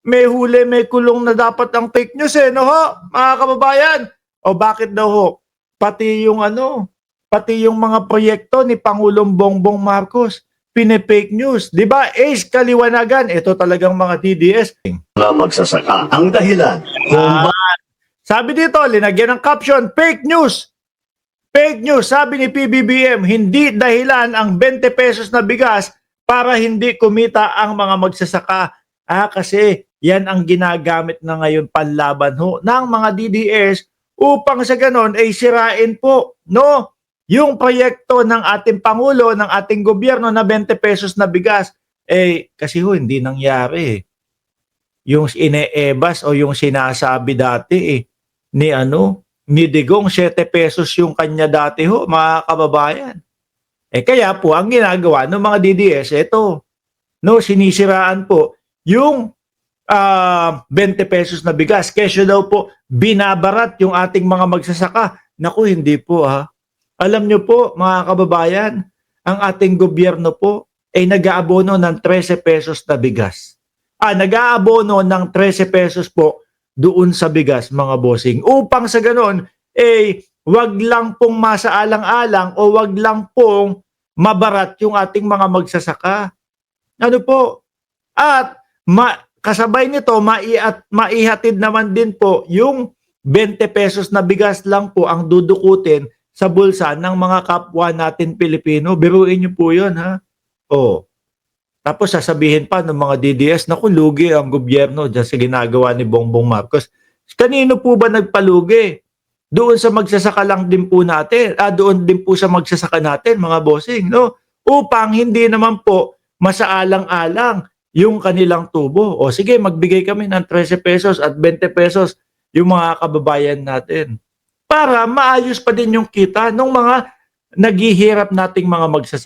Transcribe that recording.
may huli, may kulong na dapat ang fake news no ho, mga kababayan. O bakit daw ho? Pati yung pati yung mga proyekto ni Pangulong Bongbong Marcos, pine-fake news. Di ba? Ace kaliwanagan. Ito talagang mga DDS. Mga magsasaka. Ang dahilan kung Sabi dito, linagyan ng caption, fake news. Fake news, sabi ni PBBM, hindi dahilan ang 20 pesos na bigas para hindi kumita ang mga magsasaka. Kasi yan ang ginagamit na ngayon panlaban ho ng mga DDS upang sa ganon ay sirain po, no? Yung proyekto ng ating Pangulo, ng ating gobyerno na 20 pesos na bigas, kasi ho, hindi nangyari. Yung ine-ebas o yung sinasabi dati ni Digong 7 pesos yung kanya dati ho, mga kababayan. Kaya po, ang ginagawa ng mga DDS, sinisiraan po yung 20 pesos na bigas. Kesyo daw po, binabarat yung ating mga magsasaka. Naku, hindi po ha. Alam nyo po, mga kababayan, ang ating gobyerno po ay nag-aabono ng 13 pesos na bigas. Nag-aabono ng 13 pesos po doon sa bigas, mga bossing. Upang sa ganon, wag lang pong masaalang-alang o wag lang pong mabarat yung ating mga magsasaka. Ano po? At kasabay nito, maihatid naman din po yung 20 pesos na bigas lang po ang dudukutin sa bulsa ng mga kapwa natin Pilipino. Biruin niyo po yun, ha? Tapos sasabihin pa ng mga DDS, naku, lugi ang gobyerno dyan sa ginagawa ni Bongbong Marcos. Kanino po ba nagpalugi? Doon sa magsasaka lang din po natin. Doon din po sa magsasaka natin, mga bossing, no? Upang hindi naman po masaalang-alang yung kanilang tubo. O sige, magbigay kami ng 13 pesos at 20 pesos yung mga kababayan natin. Para maayos pa din yung kita ng mga naghihirap nating mga magsasaka.